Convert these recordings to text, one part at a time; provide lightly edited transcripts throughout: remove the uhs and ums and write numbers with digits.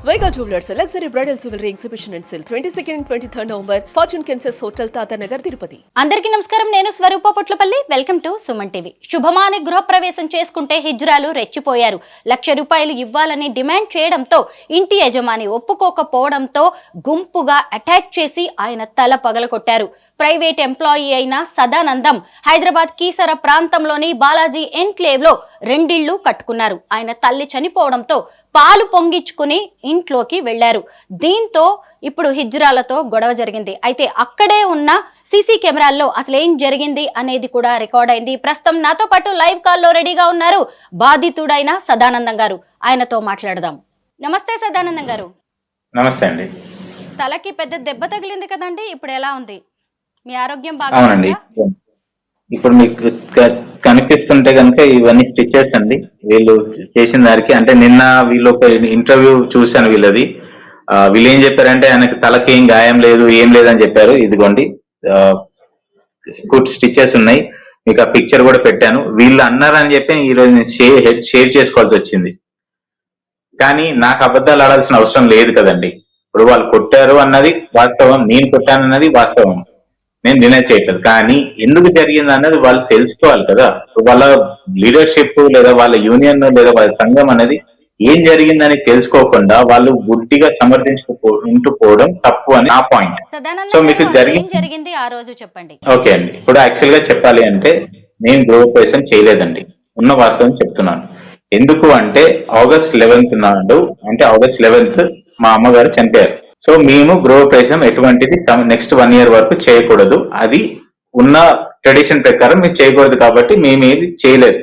Vega Jewelers, a luxury bridal jewelry exhibition and sale 22nd and 23rd November, Fortune Kansas Hotel, Tata Nagar, Tirupati. అందరికీ నమస్కారం. నేను Swaroopa Potlapalli. Welcome to Suman TV. శుభమాని గృహప్రవేశం చేసుకుంటే హిజ్రాలు రెచ్చిపోయారు. ₹1,00,000 ఇవ్వాలని డిమాండ్ చేయడంతో ఇంటి యజమాని ఒప్పుకోకపోవడంతో గుంపుగా అటాక్ చేసి ఆయన తల పగలకొట్టారు. ప్రైవేట్ ఎంప్లాయీ అయిన సదానందం హైదరాబాద్ కీసర ప్రాంతంలోని బాలాజీ ఎన్క్లేవ్ లో 2 ఇళ్లు కట్టుకున్నారు. ఆయన తల్లి చనిపోవడంతో పాలు పొంగించుకుని ఇంట్లోకి వెళ్లారు. దీంతో ఇప్పుడు హిజ్రాలతో గొడవ జరిగింది. అయితే అక్కడే ఉన్న సీసీ కెమెరాల్లో అసలు ఏం జరిగింది అనేది కూడా రికార్డ్ అయింది. ప్రస్తుతం నాతో పాటు లైవ్ కాల్లో రెడీగా ఉన్నారు బాధితుడైన సదానందం గారు. ఆయనతో మాట్లాడదాం. నమస్తే సదానందం గారు. నమస్తే అండి. తలకి పెద్ద దెబ్బ తగిలింది కదండి, ఇప్పుడు ఎలా ఉంది? మీ ఆరోగ్యం అవునండి, బాగా? ఇప్పుడు మీకు కనిపిస్తుంటే కనుక ఇవన్నీ స్టిచెస్ అండి వీళ్ళు చేసిన దానికి. అంటే నిన్న వీళ్ళు ఒక ఇంటర్వ్యూ చూశాను వీళ్ళది. వీళ్ళు ఏం చెప్పారంటే ఆయనకి తలకి ఏం గాయం లేదు, ఏం లేదని చెప్పారు. ఇదిగోండి గుడ్ స్టిచెస్ ఉన్నాయి, మీకు ఆ పిక్చర్ కూడా పెట్టాను. వీళ్ళు అన్నారని చెప్పి ఈరోజు నేను షేర్ చేసుకోవాల్సి వచ్చింది. కానీ నాకు అబద్ధాలు ఆడాల్సిన అవసరం లేదు కదండి. ఇప్పుడు వాళ్ళు కొట్టారు అన్నది వాస్తవం, నేను కొట్టాను అన్నది వాస్తవం, నేను డినై చేయట్లేదు. కానీ ఎందుకు జరిగింది అన్నది వాళ్ళు తెలుసుకోవాలి కదా. వాళ్ళ లీడర్షిప్ లేదా వాళ్ళ యూనియన్ లేదా వాళ్ళ సంఘం అనేది ఏం జరిగిందని తెలుసుకోకుండా వాళ్ళు గుడ్డిగా సమర్థించుకుంటూ పోవడం తప్పు అని నా పాయింట్. సో మీకు జరిగింది ఆ రోజు చెప్పండి. ఓకే అండి, ఇప్పుడు యాక్చువల్ గా చెప్పాలి అంటే నేను గృహప్రవేశం చేయలేదండి, ఉన్న వాస్తవం చెప్తున్నాను. ఎందుకు అంటే ఆగస్ట్ 11th నాడు, అంటే ఆగస్ట్ 11th మా అమ్మగారు చనిపోయారు. సో మేము గృహప్రవేశం ఎటువంటిది నెక్స్ట్ 1 year వరకు చేయకూడదు, అది ఉన్న ట్రెడిషన్ ప్రకారం మేము చేయకూడదు కాబట్టి మేము ఏది చేయలేదు.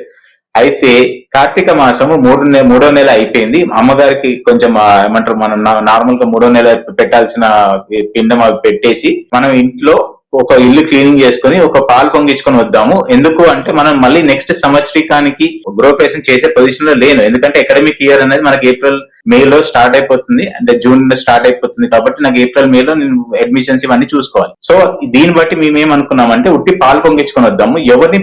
అయితే కార్తీక మాసము 3వ నెల అయిపోయింది. అమ్మగారికి కొంచెం ఏమంటారు, మనం నార్మల్ గా 3వ నెల పెట్టాల్సిన పిండం అవి పెట్టేసి మనం ఇంట్లో ఒక ఇల్లు క్లీనింగ్ చేసుకుని ఒక పాలు పొంగించుకొని వద్దాము. ఎందుకు అంటే మనం మళ్ళీ నెక్స్ట్ సంవత్సరికానికి గృహప్రవేశం చేసే పొజిషన్ లో లేను. ఎందుకంటే అకాడమిక్ ఇయర్ అనేది మనకి ఏప్రిల్ మేలో స్టార్ట్ అయిపోతుంది, అంటే జూన్ లో స్టార్ట్ అయిపోతుంది. కాబట్టి నాకు ఏప్రిల్ మేలో నేను అడ్మిషన్స్ ఇవన్నీ చూసుకోవాలి. సో దీన్ని బట్టి మేము ఏమనుకున్నామంటే ఉట్టి పాలు పొంగించుకొని వద్దాము, ఎవరిని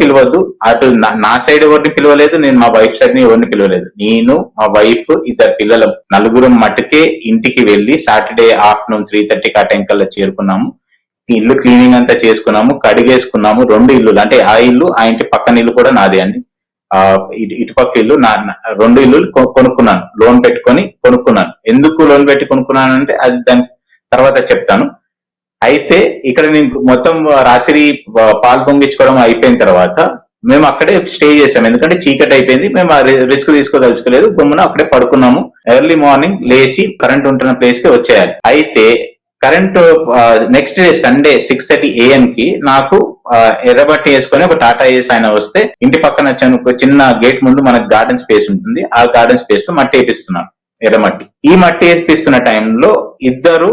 పిలవద్దు. అటు నా సైడ్ ఎవరిని పిలవలేదు, నేను మా వైఫ్ సైడ్ ని ఎవరిని పిలవలేదు. నేను, మా వైఫ్, 2 పిల్లలు, 4 మట్టుకే ఇంటికి వెళ్లి సాటర్డే ఆఫ్టర్నూన్ 3:30 ఆ టైం కల్లా చేరుకున్నాము. ఇల్లు క్లీనింగ్ అంతా చేసుకున్నాము, కడిగేసుకున్నాము. 2 ఇల్లులు, అంటే ఆ ఇల్లు ఆ ఇంటి పక్కన ఇల్లు కూడా నాదే అండి. ఇటుపక్క ఇల్లు 2 ఇల్లులు కొనుక్కున్నాను, లోన్ పెట్టుకొని కొనుక్కున్నాను. ఎందుకు లోన్ పెట్టి కొనుక్కున్నాను అంటే అది దాని తర్వాత చెప్తాను. అయితే ఇక్కడ నేను మొత్తం రాత్రి పాలు పొంగించుకోవడం అయిపోయిన తర్వాత మేము అక్కడే స్టే చేసాము. ఎందుకంటే చీకటి అయిపోయింది, మేము రిస్క్ తీసుకోదలుచుకోలేదు. గమ్మున అక్కడే పడుకున్నాము. ఎర్లీ మార్నింగ్ లేచి కరెంట్ ఉంటున్న ప్లేస్ కి వచ్చేయాలి. అయితే current next day Sunday 6:30 AM కి నాకు ఎర్రబట్టి వేసుకొని ఒక టాటా ఏస్ ఆయన వస్తే ఇంటి పక్కన చిన్న గేట్ ముందు మనకు గార్డెన్ స్పేస్ ఉంటుంది. ఆ గార్డెన్ స్పేస్ లో మట్టి వేపిస్తున్నాను, ఎర్రమట్టి. ఈ మట్టి వేపిస్తున్న టైంలో 2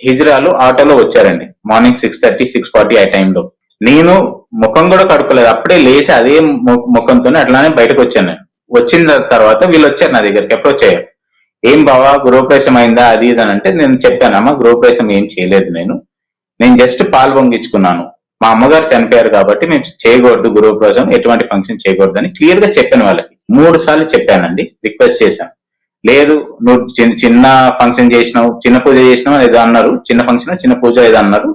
హిజ్రాలు ఆటోలో వచ్చారండి. మార్నింగ్ 6:30, 6:40 ఆ టైంలో. నేను ముఖం కూడా కడుకోలేదు, అప్పుడే లేచి అదే ముఖంతోనే అట్లానే బయటకు వచ్చాను. వచ్చిన తర్వాత వీళ్ళు వచ్చారు నా దగ్గరికి, అప్రోచ్ అయ్యారు. ఏం బావా గృహప్రవేశం అయిందా అది ఇది అని అంటే నేను చెప్పాను, అమ్మ గృహప్రవేశం ఏం చేయలేదు, నేను జస్ట్ పాలు పొంగించుకున్నాను. మా అమ్మగారు చనిపోయారు కాబట్టి మేము చేయకూడదు గృహప్రవేశం, ఎటువంటి ఫంక్షన్ చేయకూడదు అని క్లియర్ గా చెప్పాను వాళ్ళకి. 3 సార్లు చెప్పానండి, రిక్వెస్ట్ చేశాను. లేదు నువ్వు చిన్న ఫంక్షన్ చేసినావు, చిన్న పూజ చేసినావు ఏదో అన్నారు, చిన్న ఫంక్షన్ చిన్న పూజ ఏదో అన్నారు,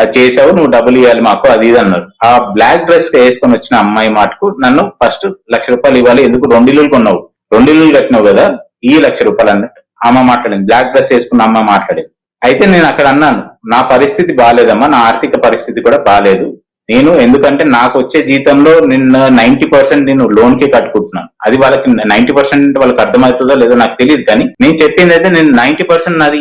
అది చేసావు, నువ్వు డబ్బులు ఇవ్వాలి మాకు అది ఇది అన్నారు. ఆ బ్లాక్ డ్రెస్ వేసుకొని వచ్చిన అమ్మాయి మాటకు నన్ను ఫస్ట్ ₹1,00,000 ఇవ్వాలి, ఎందుకు 2 ఇల్లులు కొన్నావు, 2 ఇల్లులు కట్టినావు కదా, ఈ ₹1,00,000 అన్నట్టు అమ్మ మాట్లాడింది. బ్లాక్ డ్రెస్ వేసుకున్న అమ్మ మాట్లాడింది. అయితే నేను అక్కడ అన్నాను, నా పరిస్థితి బాగాలేదమ్మా, నా ఆర్థిక పరిస్థితి కూడా బాగాలేదు. నేను ఎందుకంటే నాకు వచ్చే జీతంలో నిన్న 90% నేను లోన్ కి కట్టుకుంటున్నాను. అది వాళ్ళకి 90% వాళ్ళకి అర్థమవుతుందో లేదో నాకు తెలియదు. కానీ నేను చెప్పింది అయితే నేను 90% నాది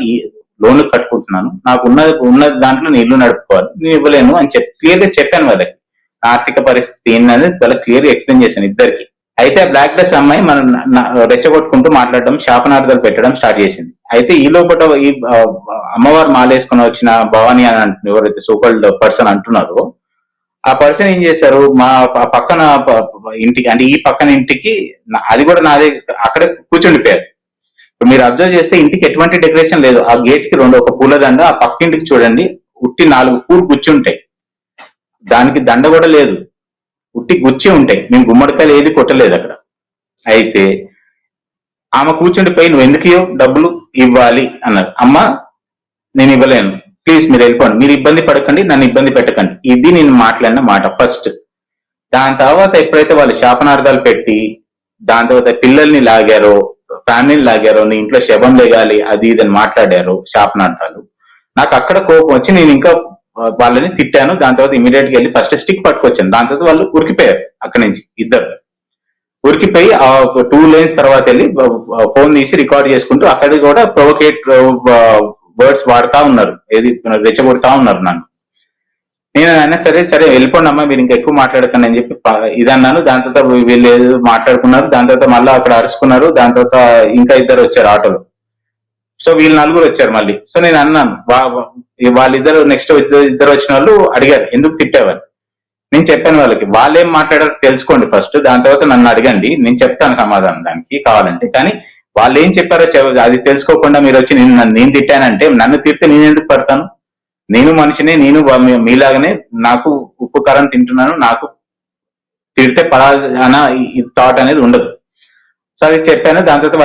లోన్ కట్టుకుంటున్నాను, నాకు ఉన్న దాంట్లో నేను ఇల్లు నడుపుకోవాలి, నేను ఇవ్వలేను అని క్లియర్ గా చెప్పాను వాళ్ళకి. ఆర్థిక పరిస్థితి ఏంటనేది వాళ్ళకి క్లియర్ గా ఎక్స్ప్లెయిన్ చేశాను ఇద్దరికి. అయితే ఆ బ్లాక్ డ్రెస్ అమ్మాయి మనం రెచ్చగొట్టుకుంటూ మాట్లాడడం, శాపనార్థాలు పెట్టడం స్టార్ట్ చేసింది. అయితే ఈ లోపల ఈ అమ్మవారు మాలేసుకుని వచ్చిన భవానీ అని ఎవరైతే సూపర్డ్ పర్సన్ అంటున్నారో ఆ పర్సన్ ఏం చేశారు, మా పక్కన ఇంటికి, అంటే ఈ పక్కన ఇంటికి, అది కూడా నాదే, అక్కడే కూర్చుండిపోయారు. ఇప్పుడు మీరు అబ్జర్వ్ చేస్తే ఇంటికి ఎటువంటి డెకరేషన్ లేదు. ఆ గేట్ కి ఒక పూలదండ, ఆ పక్క ఇంటికి చూడండి ఉట్టి 4 పూలు గుచ్చి ఉంటాయి, దానికి దండ కూడా లేదు, ఉట్టి గుచ్చి ఉంటాయి. మేము గుమ్మడికాయలు ఏది కొట్టలేదు అక్కడ. అయితే ఆమె కూర్చుండిపోయి నువ్వు ఎందుకు డబ్బులు ఇవ్వాలి అన్నారు. అమ్మ నేను ఇవ్వలేను, ప్లీజ్ మీరు వెళ్ళిపోండి, మీరు ఇబ్బంది పడకండి, నన్ను ఇబ్బంది పెట్టకండి. ఇది నేను మాట్లాడిన మాట ఫస్ట్. దాని తర్వాత ఎప్పుడైతే వాళ్ళు శాపనార్థాలు పెట్టి దాని తర్వాత పిల్లల్ని లాగారో, ఫ్యామిలీని లాగారో, నీ ఇంట్లో శవం లేగాలి అది ఇదని మాట్లాడారు శాపనార్థాలు, నాకు అక్కడ కోపం వచ్చి నేను ఇంకా వాళ్ళని తిట్టాను. దాని తర్వాత ఇమీడియట్ గా వెళ్ళి ఫస్ట్ స్టిక్ పట్టుకొచ్చాను. దాని తర్వాత వాళ్ళు ఉరికిపోయారు అక్కడి నుంచి, ఇద్దరు ఉరికిపోయి ఆ 2 lanes తర్వాత వెళ్ళి ఫోన్ తీసి రికార్డ్ చేసుకుంటూ అక్కడ కూడా ప్రొవోకేట్ వర్డ్స్ వాడుతా ఉన్నారు, ఏది రెచ్చగొడతా ఉన్నారు నన్ను. నేను అయినా సరే సరే వెళ్ళిపోండి అమ్మా, మీరు ఇంకా ఎక్కువ మాట్లాడకండి అని చెప్పి ఇదన్నాను. దాని తర్వాత వీళ్ళు మాట్లాడుకున్నారు. దాని తర్వాత మళ్ళీ అక్కడ అరుచుకున్నారు. దాని తర్వాత ఇంకా ఇద్దరు వచ్చారు ఆటోలో. సో వీళ్ళు 4 వచ్చారు మళ్ళీ. సో నేను అన్నాను, వాళ్ళిద్దరు నెక్స్ట్ ఇద్దరు వచ్చిన వాళ్ళు అడిగారు ఎందుకు తిట్టేవారు. నేను చెప్పాను వాళ్ళకి, వాళ్ళు ఏం మాట్లాడారో తెలుసుకోండి ఫస్ట్, దాని తర్వాత నన్ను అడగండి, నేను చెప్తాను సమాధానం దానికి కావాలంటే. కానీ వాళ్ళు ఏం చెప్పారో అది తెలుసుకోకుండా మీరు వచ్చి నేను తిట్టానంటే, నన్ను తిడితే నేను ఎందుకు పడతాను? నేను మనిషినే, నేను మీలాగనే నాకు ఉప్పు కారం తింటున్నాను, నాకు తిడితే పడాలన్న థాట్ అనేది ఉండదు. సో అది చెప్పాను. దాని తర్వాత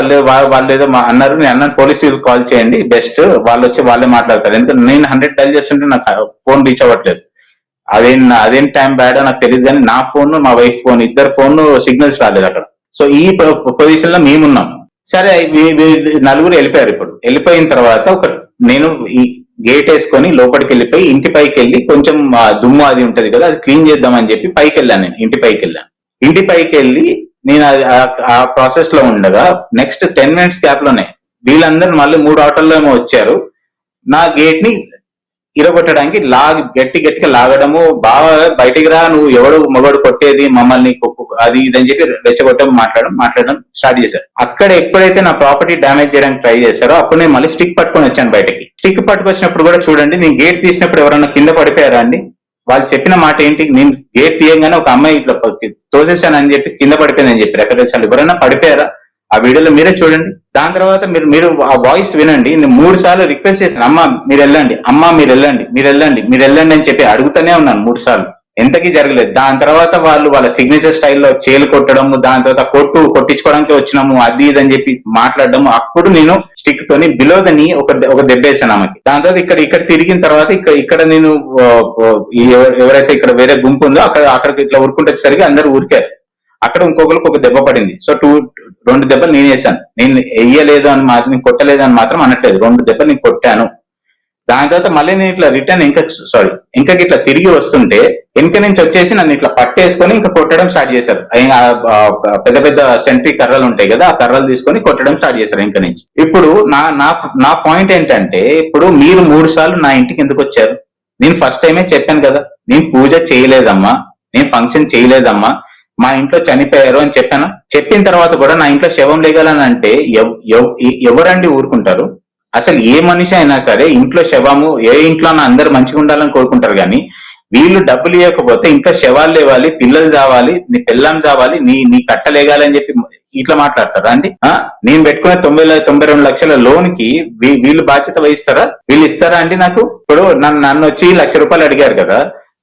వాళ్ళు ఏదో అన్నారు. నేను అన్నాను పోలీసు కాల్ చేయండి బెస్ట్, వాళ్ళు వచ్చి వాళ్ళే మాట్లాడతారు. ఎందుకంటే నేను 100 డైల్ చేస్తుంటే నాకు ఫోన్ రీచ్ అవ్వట్లేదు. అదేం టైం బ్యాడో నాకు తెలియదు, కానీ నా ఫోన్ మా వైఫ్ ఫోన్ ఇద్దరు ఫోన్ సిగ్నల్స్ రాలేదు అక్కడ. సో ఈ పొజిషన్ లో మేమున్నాం. సరే 4 వెళ్ళిపోయారు. ఇప్పుడు వెళ్ళిపోయిన తర్వాత నేను ఈ గేట్ వేసుకొని లోపలికి వెళ్ళిపోయి ఇంటి పైకి వెళ్ళి కొంచెం దుమ్ము అది ఉంటది కదా, అది క్లీన్ చేద్దామని చెప్పి పైకి వెళ్ళాను. నేను ఇంటి పైకి వెళ్ళాను. ఇంటి పైకి వెళ్ళి నేను ఆ ప్రాసెస్ లో ఉండగా నెక్స్ట్ 10 minutes గ్యాప్ లోనే వీళ్ళందరూ మళ్ళీ 3 ఆటోల్లో ఏమో వచ్చారు. నా గేట్ ని ఇరగొట్టడానికి గట్టిగా లాగడము, బాగా బయటికి రా, నువ్వు ఎవడు మగడు కొట్టేది మమ్మల్ని అది ఇదని చెప్పి రెచ్చగొట్టడం మాట్లాడడం స్టార్ట్ చేశారు. అక్కడ ఎప్పుడైతే నా ప్రాపర్టీ డ్యామేజ్ చేయడానికి ట్రై చేశారో అప్పుడు నేను మళ్ళీ స్టిక్ పట్టుకొని వచ్చాను బయటకి. స్టిక్ పట్టుకొచ్చినప్పుడు కూడా చూడండి, నేను గేట్ తీసినప్పుడు ఎవరన్నా కింద పడిపోయారా అండి? వాళ్ళు చెప్పిన మాట ఏంటి? నేను గేట్ తీయంగానే ఒక అమ్మాయి ఇట్లా తోసేసానని చెప్పి కింద పడిపోయిందని చెప్పి ఎక్కడ తెలుసు? ఎవరైనా పడిపోయారా? ఆ వీడియోలో మీరే చూడండి. దాని తర్వాత మీరు ఆ వాయిస్ వినండి. నేను 3 సార్లు రిక్వెస్ట్ చేశాను, అమ్మ మీరు వెళ్ళండి, అమ్మ మీరు వెళ్ళండి అని చెప్పి అడుగుతూనే ఉన్నాను 3 సార్లు. ఎంతకీ జరగలేదు. దాని తర్వాత వాళ్ళ సిగ్నేచర్ స్టైల్లో చేలు కొట్టడము, దాని తర్వాత కొట్టించుకోవడానికి వచ్చినాము అది ఇది అని చెప్పి మాట్లాడడము. అప్పుడు నేను స్టిక్ తోని బిలో దని ఒక దెబ్బేసాను ఆమెకి. దాని తర్వాత ఇక్కడ తిరిగిన తర్వాత ఇక్కడ నేను ఎవరైతే ఇక్కడ వేరే గుంపు ఉందో అక్కడికి ఇట్లా ఉరుకుంటేసరికి అందరూ ఊరికారు. అక్కడ ఇంకొకరికి ఒక దెబ్బ పడింది. సో 2 దెబ్బలు నేను వేసాను. నేను వేయలేదు అని మాత్రం, నేను కొట్టలేదు అని మాత్రం అనట్లేదు, 2 దెబ్బలు నేను కొట్టాను. దాని తర్వాత మళ్ళీ నేను ఇట్లా రిటర్న్ ఇంకా ఇట్లా తిరిగి వస్తుంటే వెనక నుంచి వచ్చేసి నన్ను ఇట్లా పట్టేసుకొని ఇంకా కొట్టడం స్టార్ట్ చేశారు. పెద్ద పెద్ద సెంట్రీ కర్రలు ఉంటాయి కదా, ఆ కర్రలు తీసుకొని కొట్టడం స్టార్ట్ చేశారు వెనక నుంచి. ఇప్పుడు నా పాయింట్ ఏంటంటే, ఇప్పుడు మీరు 3 సార్లు నా ఇంటికి ఎందుకు వచ్చారు? నేను ఫస్ట్ టైమే చెప్పాను కదా, నేను పూజ చేయలేదమ్మా, నేను ఫంక్షన్ చేయలేదమ్మా, మా ఇంట్లో చనిపోయారు అని చెప్పాను. చెప్పిన తర్వాత కూడా నా ఇంట్లో శవం లేగాలని అంటే ఎవరండి ఊరుకుంటారు? అసలు ఏ మనిషి అయినా సరే ఇంట్లో శవము, ఏ ఇంట్లో అందరు మంచిగా ఉండాలని కోరుకుంటారు. కానీ వీళ్ళు డబ్బులు ఇవ్వకపోతే ఇంకా శవాలు లేవాలి, పిల్లలు చావాలి, నీ పిల్లం చావాలి, నీ కట్టలేగాలి అని చెప్పి ఇట్లా మాట్లాడతారా అండి? నేను పెట్టుకునే 92 లక్షల లోన్ కి వీళ్ళు బాధ్యత వహిస్తారా? వీళ్ళు ఇస్తారా అండి నాకు? ఇప్పుడు నన్ను వచ్చి ₹1,00,000 అడిగారు కదా.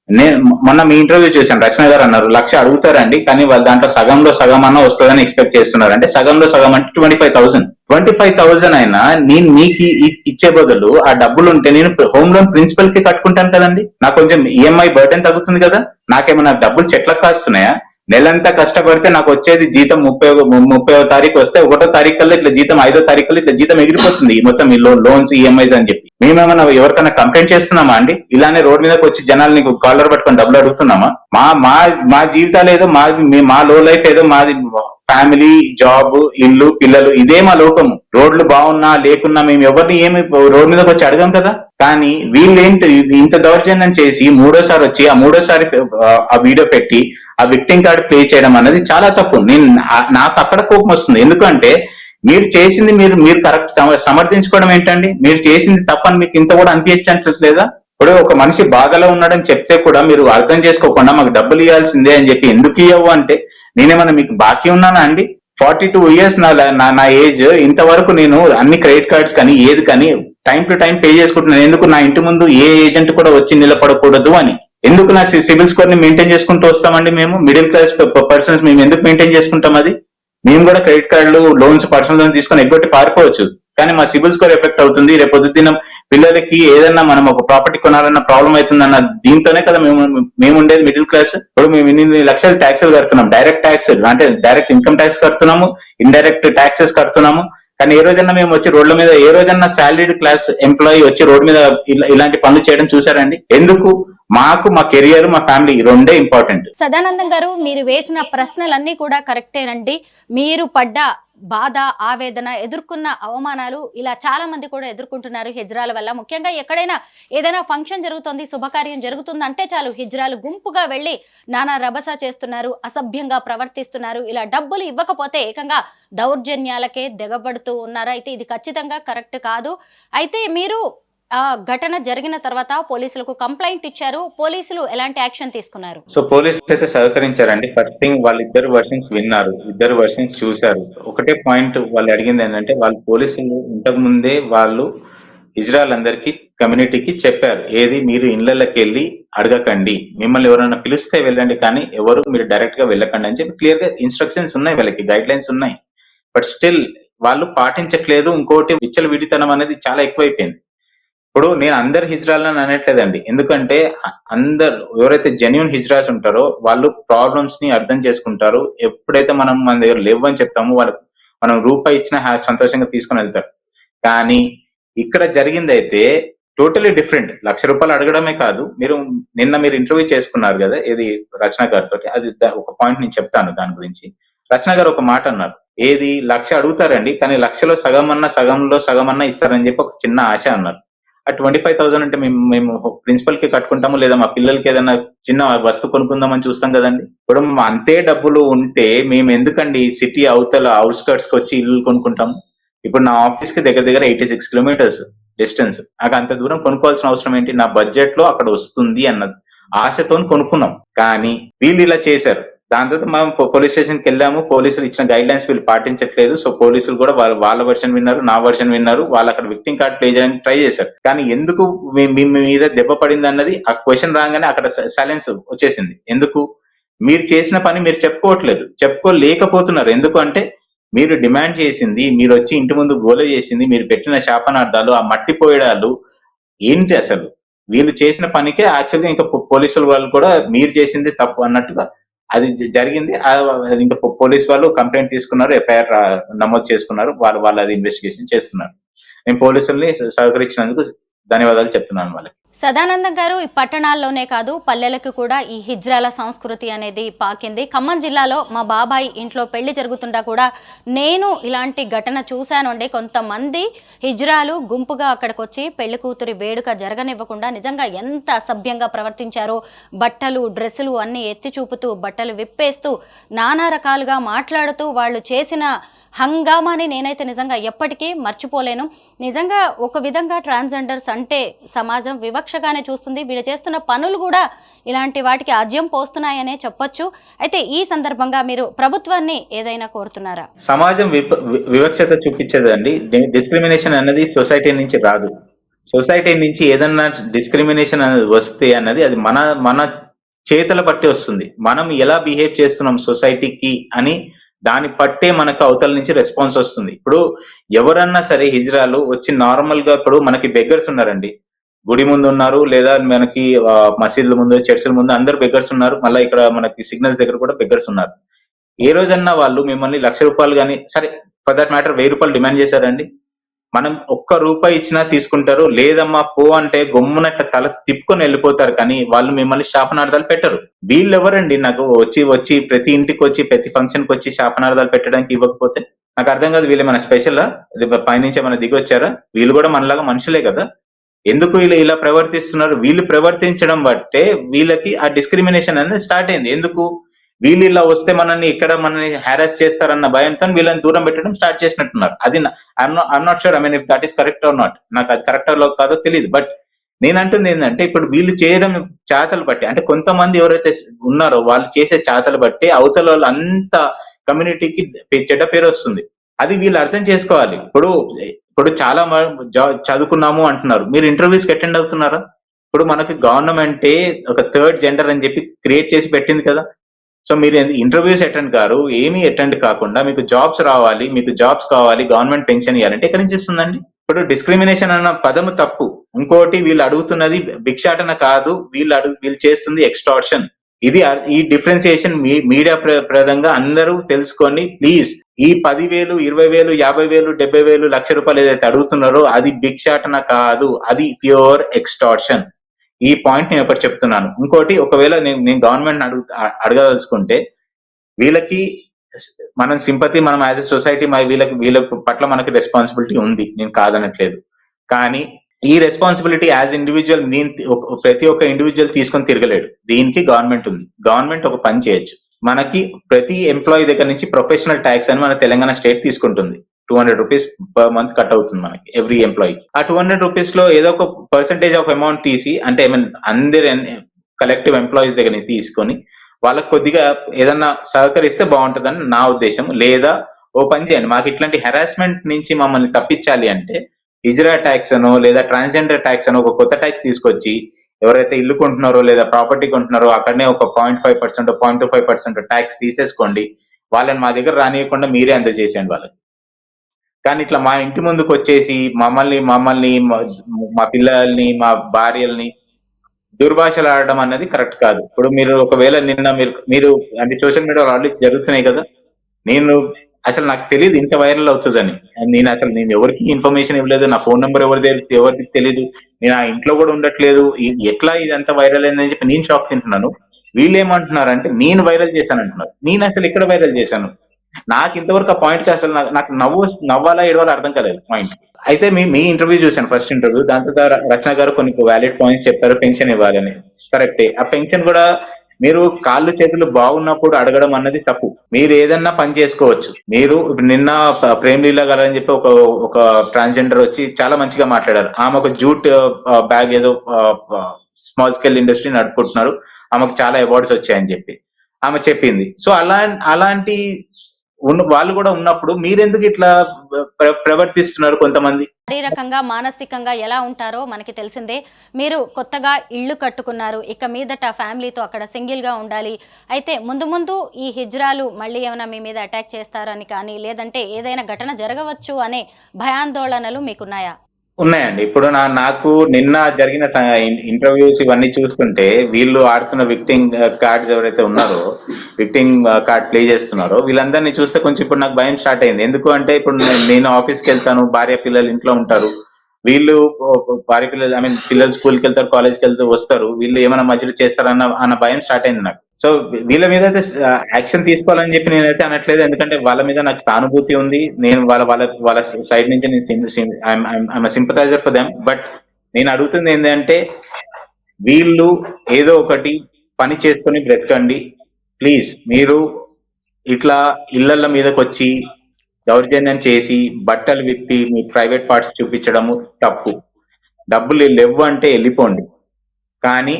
నేను మొన్న మీ ఇంటర్వ్యూ చూశాను, రచన గారు అన్నారు 1,00,000 అడుగుతారండి, కానీ వాళ్ళు దాంట్లో సగంలో సగం అన్నా వస్తుందని ఎక్స్పెక్ట్ చేస్తున్నారు. అంటే సగంలో సగం అంటే 25,000 అయినా నేను మీకు ఇచ్చే బదులు ఆ డబ్బులు ఉంటే నేను హోమ్ లోన్ ప్రిన్సిపల్ కి కట్టుకుంటాను కదండి. నాకు కొంచెం ఈఎంఐ బర్డెన్ తగ్గుతుంది కదా. నాకేమైనా డబ్బులు చెట్లకు కాస్తున్నాయా? నెలంతా కష్టపడితే నాకు వచ్చేది జీతం 30వ తారీఖు వస్తే 1వ తారీఖు కల్లా ఇట్లా జీతం 5వ తారీఖు కల్లా ఇట్లా జీతం ఎగిరిపోతుంది. మొత్తం ఈ లోన్స్ ఈఎంఐస్ అని చెప్పి మేమేమన్నా ఎవరికైనా కంప్లైంట్ చేస్తున్నామా అండి? ఇలానే రోడ్ మీదకి వచ్చి జనాల్ని కాలర్ పట్టుకొని డబ్బులు అడుగుతున్నామా? మా జీవితాలు ఏదో మా లో లైఫ్ ఏదో, మాది ఫ్యామిలీ, జాబ్, ఇల్లు, పిల్లలు, ఇదే మా లోకము. రోడ్లు బాగున్నా లేకున్నా మేము ఎవరిని ఏమి రోడ్ మీదకి వచ్చి అడగం కదా. కానీ వీళ్ళేంటి ఇంత దౌర్జన్యం చేసి 3వ వచ్చి ఆ 3వ ఆ వీడియో పెట్టి ఆ విక్టింగ్ కార్డ్ ప్లే చేయడం అనేది చాలా తప్పు. నాకు అక్కడ కోపం వస్తుంది. ఎందుకంటే మీరు చేసింది మీరు కరెక్ట్ సమర్థించుకోవడం ఏంటండి? మీరు చేసింది తప్పని మీకు ఇంత కూడా అనిపించట్లేదా? ఇప్పుడు ఒక మనిషి బాధలో ఉన్నాడని చెప్తే కూడా మీరు అర్థం చేసుకోకుండా మాకు డబ్బులు ఇవ్వాల్సిందే అని చెప్పి ఎందుకు ఇవ్వవు అంటే, నేనేమన్నా మీకు బాకీ ఉన్నానా అండి? 42 years నా ఏజ్. ఇంతవరకు నేను అన్ని క్రెడిట్ కార్డ్స్ కానీ ఏది కానీ టైం టు టైం పే చేసుకుంటున్నాను. ఎందుకు? నా ఇంటి ముందు ఏ ఏజెంట్ కూడా వచ్చి నిలబడకూడదు అని. ఎందుకు నా సిబిల్ స్కోర్ ని మెయింటైన్ చేసుకుంటూ వస్తామండి మేము? మిడిల్ క్లాస్ పర్సన్స్ మేము ఎందుకు మెయింటైన్ చేసుకుంటాం? అది మేము కూడా క్రెడిట్ కార్డులు, లోన్స్, పర్సనల్ లోన్ తీసుకొని ఎగ్గొట్టి పారిపోవచ్చు. కానీ మా సిబిల్ స్కోర్ ఎఫెక్ట్ అవుతుంది. రేపు పొద్దున్న పిల్లలకి ఏదన్నా మనం ఒక ప్రాపర్టీ కొనాలన్న ప్రాబ్లం అవుతుందన్న దీంతోనే కదా మేము ఉండేది మిడిల్ క్లాస్. ఇప్పుడు మేము ఇన్ని లక్షలు ట్యాక్సులు కడుతున్నాం, డైరెక్ట్ ట్యాక్స్ అంటే డైరెక్ట్ ఇన్కమ్ ట్యాక్స్ కడుతున్నాము, ఇండైరెక్ట్ ట్యాక్సెస్ కడుతున్నాము. కానీ ఏ రోజన్నా మేము వచ్చి రోడ్ల మీద, ఏ రోజన్నా సాలరీడ్ క్లాస్ ఎంప్లాయీ వచ్చి రోడ్ మీద ఇలాంటి పనులు చేయడం చూసారండి? ఎందుకు? మాకు మా కెరియర్, మా ఫ్యామిలీ రెండే ఇంపార్టెంట్. సదానందం గారు, మీరు వేసిన ప్రశ్నలన్నీ కూడా కరెక్టేనండి. మీరు పడ్డ బాధ, ఆవేదన, ఎదుర్కొన్న అవమానాలు ఇలా చాలా మంది కూడా ఎదుర్కొంటున్నారు హిజ్రాల వల్ల. ముఖ్యంగా ఎక్కడైనా ఏదైనా ఫంక్షన్ జరుగుతుంది, శుభకార్యం జరుగుతుందంటే చాలు హిజ్రాలు గుంపుగా వెళ్ళి నానా రభస చేస్తున్నారు, అసభ్యంగా ప్రవర్తిస్తున్నారు. ఇలా డబ్బులు ఇవ్వకపోతే ఏకంగా దౌర్జన్యాలకే దిగబడుతూ ఉన్నారు. అయితే ఇది ఖచ్చితంగా కరెక్ట్ కాదు. అయితే మీరు ఘటన జరిగిన తర్వాత పోలీసులకు కంప్లైంట్ ఇచ్చారు. పోలీసులు ఎలాంటి యాక్షన్ తీసుకున్నారు? సో పోలీసులు అయితే సహకరించారండి. ఫస్ట్ థింగ్, వాళ్ళిద్దరు వర్షన్స్ విన్నారు, ఇద్దరు వర్షన్స్ చూశారు. ఒకటే పాయింట్ వాళ్ళు అడిగింది ఏంటంటే, వాళ్ళు పోలీసులు ఇంతకు ముందే వాళ్ళు ఇజ్రాయల్ అందరికి, కమ్యూనిటీకి చెప్పారు, ఏది మీరు ఇళ్లకి వెళ్ళి అడగకండి, మిమ్మల్ని ఎవరైనా పిలిస్తే వెళ్ళండి, కానీ ఎవరు మీరు డైరెక్ట్ గా వెళ్ళకండి అని చెప్పి క్లియర్ గా ఇన్స్ట్రక్షన్స్ ఉన్నాయి, వాళ్ళకి గైడ్ లైన్స్ ఉన్నాయి. బట్ స్టిల్ వాళ్ళు పాటించట్లేదు. ఇంకోటి, విచ్చలవిడితనం అనేది చాలా ఎక్కువైపోయింది. ఇప్పుడు నేను అందరు హిజ్రాలను అనట్లేదండి, ఎందుకంటే అందరు ఎవరైతే జెన్యున్ హిజ్రాస్ ఉంటారో వాళ్ళు ప్రాబ్లమ్స్ ని అర్థం చేసుకుంటారు. ఎప్పుడైతే మనం మన దగ్గర లేవు అని చెప్తామో వాళ్ళకి మనం రూపాయి ఇచ్చినా సంతోషంగా తీసుకుని వెళ్తారు. కానీ ఇక్కడ జరిగింది అయితే టోటలీ డిఫరెంట్. ₹1,00,000 అడగడమే కాదు, మీరు ఇంటర్వ్యూ చేసుకున్నారు కదా, ఇది రచన గారితో, అది ఒక పాయింట్ నేను చెప్తాను దాని గురించి. రచన గారు ఒక మాట అన్నారు, ఏది 1,00,000 అడుగుతారండి, కానీ 1,00,000లో సగంలో సగమన్నా ఇస్తారని చెప్పి ఒక చిన్న ఆశ అన్నారు. ఆ 25,000 అంటే మేము ప్రిన్సిపల్ కి కట్టుకుంటాము, లేదా మా పిల్లలకి ఏదైనా చిన్న వస్తువు కొనుక్కుందామని చూస్తాం కదండి. ఇప్పుడు అంతే డబ్బులు ఉంటే మేము ఎందుకండి సిటీ అవతల అవుట్స్కర్ట్స్ కి వచ్చి ఇల్లు కొనుక్కుంటాము? ఇప్పుడు నా ఆఫీస్ కి దగ్గర దగ్గర 86 కిలోమీటర్స్ డిస్టెన్స్. నాకు అంత దూరం కొనుక్కోవాల్సిన అవసరం ఏంటి? నా బడ్జెట్ లో అక్కడ వస్తుంది అన్న ఆశతో కొనుక్కున్నాం. కానీ వీళ్ళు ఇలా చేశారు. దాని తర్వాత మనం పోలీస్ స్టేషన్కి వెళ్ళాము. పోలీసులు ఇచ్చిన గైడ్ లైన్స్ వీళ్ళు పాటించట్లేదు. సో పోలీసులు కూడా వాళ్ళ వర్షన్ విన్నారు, నా వర్షన్ విన్నారు. వాళ్ళు అక్కడ విక్టింగ్ కార్డ్ ప్లే చేయడానికి ట్రై చేశారు. కానీ ఎందుకు మీ మీద దెబ్బ పడింది అన్నది ఆ క్వశ్చన్ రాగానే అక్కడ సైలెన్స్ వచ్చేసింది. ఎందుకు? మీరు చేసిన పని మీరు చెప్పుకోలేకపోతున్నారు. ఎందుకు అంటే, మీరు డిమాండ్ చేసింది, మీరు వచ్చి ఇంటి ముందు గోల చేసింది, మీరు పెట్టిన శాపనార్థాలు, ఆ మట్టి పోయడాలు ఏంటి అసలు? వీళ్ళు చేసిన పనికే యాక్చువల్గా ఇంకా పోలీసుల వాళ్ళు కూడా మీరు చేసింది తప్పు అన్నట్టుగా అది జరిగింది. ఇంకా పోలీస్ వాళ్ళు కంప్లైంట్ తీసుకున్నారు, ఎఫ్ఐఆర్ నమోదు చేసుకున్నారు. వాళ్ళు అది ఇన్వెస్టిగేషన్ చేస్తున్నారు. నేను పోలీసుల్ని సహకరించినందుకు ధన్యవాదాలు చెప్తున్నాను వాళ్ళకి. సదానందం గారు, ఈ పట్టణాల్లోనే కాదు పల్లెలకు కూడా ఈ హిజ్రాల సంస్కృతి అనేది పాకింది. ఖమ్మం జిల్లాలో మా బాబాయ్ ఇంట్లో పెళ్లి జరుగుతుండా కూడా నేను ఇలాంటి ఘటన చూశాను అండి. కొంతమంది హిజ్రాలు గుంపుగా అక్కడికి వచ్చి పెళ్లి కూతురి వేడుక జరగనివ్వకుండా నిజంగా ఎంత అసభ్యంగా ప్రవర్తించారో, బట్టలు, డ్రెస్సులు అన్ని ఎత్తి చూపుతూ, బట్టలు విప్పేస్తూ, నానా రకాలుగా మాట్లాడుతూ వాళ్ళు చేసిన హంగామాని నేనైతే నిజంగా ఎప్పటికీ మర్చిపోలేను. నిజంగా ఒక విధంగా ట్రాన్స్జెండర్స్ అంటే సమాజం వివక్షగానే చూస్తుంది. వీళ్ళు చేస్తున్న పనులు కూడా ఇలాంటి వాటికి ఆజ్యం పోస్తున్నాయనే చెప్పొచ్చు. అయితే ఈ సందర్భంగా మీరు ప్రభుత్వాన్ని ఏదైనా కోరుతున్నారా? సమాజం వివక్షత చూపించదండి. డిస్క్రిమినేషన్ అన్నది సొసైటీ నుంచి రాదు. సొసైటీ నుంచి ఏదన్నా డిస్క్రిమినేషన్ అనేది వస్తే అన్నది అది మన చేతల పట్టి వస్తుంది. మనం ఎలా బిహేవ్ చేస్తున్నాం సొసైటీకి అని దాన్ని పట్టే మనకు అవతల నుంచి రెస్పాన్స్ వస్తుంది. ఇప్పుడు ఎవరన్నా సరే హిజ్రాలు వచ్చి నార్మల్ గా, ఇప్పుడు మనకి బెగ్గర్స్ ఉన్నారండి, గుడి ముందు ఉన్నారు, లేదా మనకి మసీదుల ముందు, చర్చిల ముందు అందరు బెగ్గర్స్ ఉన్నారు. మళ్ళీ ఇక్కడ మనకి సిగ్నల్స్ దగ్గర కూడా బెగ్గర్స్ ఉన్నారు. ఏ రోజన్నా వాళ్ళు మిమ్మల్ని ₹1,00,000 కానీ, సరే ఫర్ దట్ మ్యాటర్ ₹1,000 డిమాండ్ చేశారండి? మనం ₹1 ఇచ్చినా తీసుకుంటారు. లేదమ్మా పో అంటే గమ్మునట్ల తల తిప్పుకొని వెళ్ళిపోతారు. కానీ వాళ్ళు మిమ్మల్ని శాపనార్థాలు పెట్టరు. వీళ్ళెవరండి నాకు వచ్చి ప్రతి ఇంటికి వచ్చి, ప్రతి ఫంక్షన్ కి వచ్చి శాపనార్థాలు పెట్టడానికి ఇవ్వకపోతే? నాకు అర్థం కాదు. వీళ్ళు ఏమైనా స్పెషల్? పైనుంచి ఏమైనా దిగి వచ్చారా? వీళ్ళు కూడా మనలాగా మనుషులే కదా. ఎందుకు ఇలా ప్రవర్తిస్తున్నారు? వీళ్ళు ప్రవర్తించడం బట్టే వీళ్ళకి ఆ డిస్క్రిమినేషన్ అనేది స్టార్ట్ అయింది. ఎందుకు? వీళ్ళు ఇలా వస్తే మనల్ని హారాస్ చేస్తారన్న భయంతో వీళ్ళని దూరం పెట్టడం స్టార్ట్ చేసినట్టున్నారు. అది I'm not sure, I mean if that is correct or not. నాకు అది కరెక్ట్ కాదో తెలియదు. బట్ నేను అంటుంది ఏంటంటే, ఇప్పుడు వీళ్ళు చేయడం చాతలు బట్టి, అంటే కొంతమంది ఎవరైతే ఉన్నారో వాళ్ళు చేసే చాతలు బట్టి అవతల వాళ్ళు అంత కమ్యూనిటీకి చెడ్డ పేరు వస్తుంది. అది వీళ్ళు అర్థం చేసుకోవాలి. ఇప్పుడు చాలా చదువుకున్నాము అంటున్నారు, మీరు ఇంటర్వ్యూస్ కి అటెండ్ అవుతున్నారా? ఇప్పుడు మనకి గవర్నమెంటే ఒక థర్డ్ జెండర్ అని చెప్పి క్రియేట్ చేసి పెట్టింది కదా. సో మీరు ఇంటర్వ్యూస్ అటెండ్ కారు, ఏమీ అటెండ్ కాకుండా మీకు జాబ్స్ రావాలి, మీకు జాబ్స్ కావాలి, గవర్నమెంట్ పెన్షన్ ఇవ్వాలంటే ఎక్కడి నుంచి ఇస్తుందండి? ఇప్పుడు డిస్క్రిమినేషన్ అన్న పదము తప్పు. ఇంకోటి వీళ్ళు అడుగుతున్నది భిక్షాటన కాదు, వీళ్ళు చేస్తుంది ఎక్స్టార్షన్. ఇది ఈ డిఫరెన్సియేషన్ మీడియా ప్రదంగా అందరూ తెలుసుకొని ప్లీజ్ ఈ 10,000, 20,000, 50,000, 70,000, ₹1,00,000 ఏదైతే అడుగుతున్నారో అది భిక్షాటన కాదు, అది ప్యూర్ ఎక్స్టార్షన్. ఈ పాయింట్ నేను ఒకటి చెప్తున్నాను. ఇంకోటి, ఒకవేళ నేను గవర్నమెంట్ అడగదలుచుకుంటే వీళ్ళకి మనం సింపతి, మనం యాజ్ ఎ సొసైటీ వీళ్ళ పట్ల మనకి రెస్పాన్సిబిలిటీ ఉంది, నేను కాదనట్లేదు. కానీ ఈ రెస్పాన్సిబిలిటీ యాజ్ ఇండివిజువల్ ప్రతి ఒక్క ఇండివిజువల్ తీసుకొని తిరగలేడు. దీనికి గవర్నమెంట్ ఉంది. గవర్నమెంట్ ఒక పని చేయొచ్చు. మనకి ప్రతి ఎంప్లాయీ దగ్గర నుంచి ప్రొఫెషనల్ ట్యాక్స్ అని మన తెలంగాణ స్టేట్ తీసుకుంటుంది. ₹200 పర్ మంత్ కట్ అవుతుంది మనకి ఎవ్రీ ఎంప్లాయీ. ఆ ₹200 లో ఏదో ఒక పర్సెంటేజ్ ఆఫ్ అమౌంట్ తీసి, అంటే అందరి కలెక్టివ్ ఎంప్లాయీస్ దగ్గర నుంచి తీసుకొని వాళ్ళకి కొద్దిగా ఏదన్నా సహకరిస్తే బాగుంటుందని నా ఉద్దేశం. లేదా ఓ పని చేయండి, మాకు ఇట్లాంటి హెరాస్మెంట్ నుంచి మమ్మల్ని తప్పించాలి అంటే హిజ్రా ట్యాక్స్ అనో లేదా ట్రాన్స్జెండర్ ట్యాక్స్ అనో ఒక కొత్త ట్యాక్స్ తీసుకొచ్చి ఎవరైతే ఇల్లు కొంటున్నారో లేదా ప్రాపర్టీ కొంటున్నారో అక్కడనే ఒక 0.5%, 0.25% ట్యాక్స్ తీసేసుకోండి. వాళ్ళని మా దగ్గర రానియకుండా మీరే అందజేసేయండి వాళ్ళకి. కానీ ఇట్లా మా ఇంటి ముందుకు వచ్చేసి మమ్మల్ని మా పిల్లల్ని, మా భార్యల్ని దుర్భాషలు ఆడడం అన్నది కరెక్ట్ కాదు. ఇప్పుడు మీరు ఒకవేళ నిన్న మీరు అంటే సోషల్ మీడియాలో ఆల్రెడీ జరుగుతున్నాయి కదా, నేను అసలు నాకు తెలియదు ఇంత వైరల్ అవుతుందని. నేను ఎవరికి ఇన్ఫర్మేషన్ ఇవ్వలేదు, నా ఫోన్ నెంబర్ ఎవరికి తెలియదు, నేను ఆ ఇంట్లో కూడా ఉండట్లేదు. ఎట్లా ఇదంతా వైరల్ అయిందని చెప్పి నేను షాక్ తింటున్నాను. వీళ్ళు ఏమంటున్నారంటే నేను వైరల్ చేశాను అంటున్నారు. నేను అసలు ఎక్కడ వైరల్ చేశాను? నాకు ఇంతవరకు ఆ పాయింట్ అసలు నాకు నవ్వాలా ఏడవాలా అర్థం కాలేదు పాయింట్. అయితే మీ ఇంటర్వ్యూ చూశాను, ఫస్ట్ ఇంటర్వ్యూ. దాంతో రచన గారు కొన్ని వ్యాలిడ్ పాయింట్స్ చెప్పారు, పెన్షన్ ఇవ్వాలని. కరెక్టే. ఆ పెన్షన్ కూడా మీరు కాళ్ళు చేతులు బాగున్నప్పుడు అడగడం అన్నది తప్పు. మీరు ఏదన్నా పని చేసుకోవచ్చు. మీరు నిన్న ప్రేమ్ లీలా గారు అని చెప్పి ఒక ట్రాన్స్జెండర్ వచ్చి చాలా మంచిగా మాట్లాడారు. ఆమె ఒక జూట్ బ్యాగ్ ఏదో స్మాల్ స్కేల్ ఇండస్ట్రీ నడుపుకుంటున్నారు, ఆమెకు చాలా అవార్డ్స్ వచ్చాయని చెప్పి ఆమె చెప్పింది. సో అలాంటి వాళ్ళు కూడా ఉన్నప్పుడు మీరెందుకు ఇట్లా ప్రవర్తిస్తున్నారు? కొంతమంది శారీరకంగా, మానసికంగా ఎలా ఉంటారో మనకి తెలిసిందే. మీరు కొత్తగా ఇల్లు కట్టుకున్నారు, ఇక మీదట ఫ్యామిలీతో అక్కడ సింగిల్గా ఉండాలి. అయితే ముందు ఈ హిజ్రాలు మళ్ళీ ఏమైనా మీ మీద అటాక్ చేస్తారని కానీ, లేదంటే ఏదైనా ఘటన జరగవచ్చు అనే భయాందోళనలు మీకున్నాయా? ఉన్నాయండి. ఇప్పుడు నాకు నిన్న జరిగిన ఇంటర్వ్యూస్ ఇవన్నీ చూస్తుంటే వీళ్ళు ఆడుతున్న విక్టింగ్ కార్డ్స్ ఎవరైతే ఉన్నారో, విక్టింగ్ కార్డ్ ప్లే చేస్తున్నారో వీళ్ళందరినీ చూస్తే కొంచెం ఇప్పుడు నాకు భయం స్టార్ట్ అయింది. ఎందుకు అంటే ఇప్పుడు నేను ఆఫీస్కి వెళ్తాను, భార్య పిల్లలు ఇంట్లో ఉంటారు. వీళ్ళు భార్య పిల్లలు పిల్లలు స్కూల్కి వెళ్తారు, కాలేజ్కి వెళ్తారు, వస్తారు. వీళ్ళు ఏమైనా మధ్యలో చేస్తారన్న భయం స్టార్ట్ అయింది నాకు. సో వీళ్ళ మీద అయితే యాక్షన్ తీసుకోవాలని చెప్పి నేనైతే అనట్లేదు, ఎందుకంటే వాళ్ళ మీద నాకు సానుభూతి ఉంది. నేను వాళ్ళ సైడ్ నుంచి నేను సింపథైజర్ ఫర్ దెమ్. బట్ నేను అడుగుతుంది ఏంటంటే వీళ్ళు ఏదో ఒకటి పని చేసుకొని బ్రతకండి ప్లీజ్. మీరు ఇట్లా ఇళ్ల మీదకి వచ్చి దౌర్జన్యం చేసి బట్టలు విప్పి మీ ప్రైవేట్ పార్ట్స్ చూపించడము తప్పు. డబ్బులు లేవు అంటే వెళ్ళిపోండి. కానీ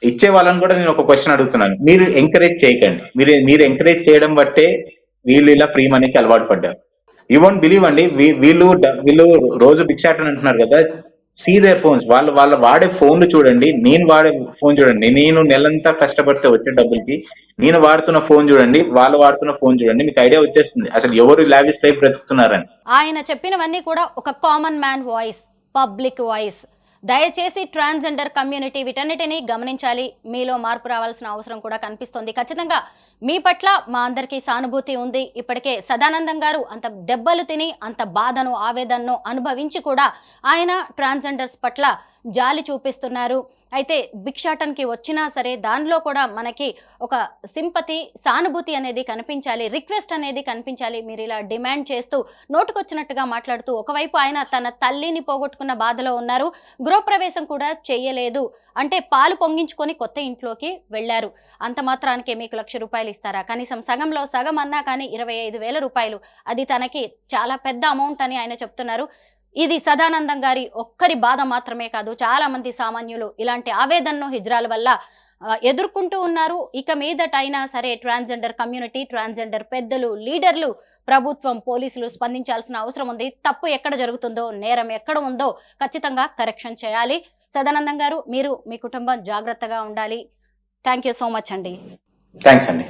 ఇచ్చే వాళ్ళని కూడా నేను ఒక క్వశ్చన్ అడుగుతున్నాను, మీరు ఎంకరేజ్ చేయకండి. మీరు ఎంకరేజ్ చేయడం బట్టే వీళ్ళు ఇలా ఫ్రీ మనీకి అలవాటు పడ్డారు. యూ వోంట్ బిలీవ్ అండి, వీళ్ళు రోజు భిక్షాటన అంటున్నారు కదా, సీ దేర్ ఫోన్స్. వాళ్ళు వాడే ఫోన్లు చూడండి, నేను వాడే ఫోన్ చూడండి. నేను నెలంతా కష్టపడితే వచ్చే డబ్బులకి నేను వాడుతున్న ఫోన్ చూడండి, వాళ్ళు వాడుతున్న ఫోన్ చూడండి, మీకు ఐడియా వచ్చేస్తుంది అసలు ఎవరు లావిష్ లైఫ్ బ్రతుకుతున్నారని. ఆయన చెప్పినవన్నీ కూడా ఒక common man voice, public voice. దయచేసి ట్రాన్స్జెండర్ కమ్యూనిటీ వీటన్నిటినీ గమనించాలి. మీలో మార్పు రావాల్సిన అవసరం కూడా కనిపిస్తోంది. ఖచ్చితంగా మీ పట్ల మా అందరికీ సానుభూతి ఉంది. ఇప్పటికే సదానందం గారు అంత దెబ్బలు తిని, అంత బాధను, ఆవేదనను అనుభవించి కూడా ఆయన ట్రాన్స్జెండర్స్ పట్ల జాలి చూపిస్తున్నారు. అయితే భిక్షాటనకి వచ్చినా సరే దానిలో కూడా మనకి ఒక సింపతి, సానుభూతి అనేది కనిపించాలి, రిక్వెస్ట్ అనేది కనిపించాలి. మీరు ఇలా డిమాండ్ చేస్తూ నోటుకొచ్చినట్టుగా మాట్లాడుతూ, ఒకవైపు ఆయన తన తల్లిని పోగొట్టుకున్న బాధలో ఉన్నారు, గృహప్రవేశం కూడా చేయలేదు, అంటే పాలు పొంగించుకొని కొత్త ఇంట్లోకి వెళ్ళారు. అంత మాత్రానికే మీకు ₹1,00,000 ఇస్తారా? కనీసం సగంలో సగం అన్నా కానీ ₹25,000, అది తనకి చాలా పెద్ద అమౌంట్ అని ఆయన చెప్తున్నారు. ఇది సదానందం గారి ఒక్కరి బాధ మాత్రమే కాదు, చాలా మంది సామాన్యులు ఇలాంటి ఆవేదనను హిజ్రాల వల్ల ఎదుర్కొంటూ ఉన్నారు. ఇక మీదట అయినా సరే ట్రాన్స్జెండర్ కమ్యూనిటీ, ట్రాన్స్జెండర్ పెద్దలు, లీడర్లు, ప్రభుత్వం, పోలీసులు స్పందించాల్సిన అవసరం ఉంది. తప్పు ఎక్కడ జరుగుతుందో, నేరం ఎక్కడ ఉందో ఖచ్చితంగా కరెక్షన్ చేయాలి. సదానందం గారు, మీరు మీ కుటుంబం జాగ్రత్తగా ఉండాలి. థ్యాంక్ యూ సో మచ్ అండి. థ్యాంక్స్ అండి.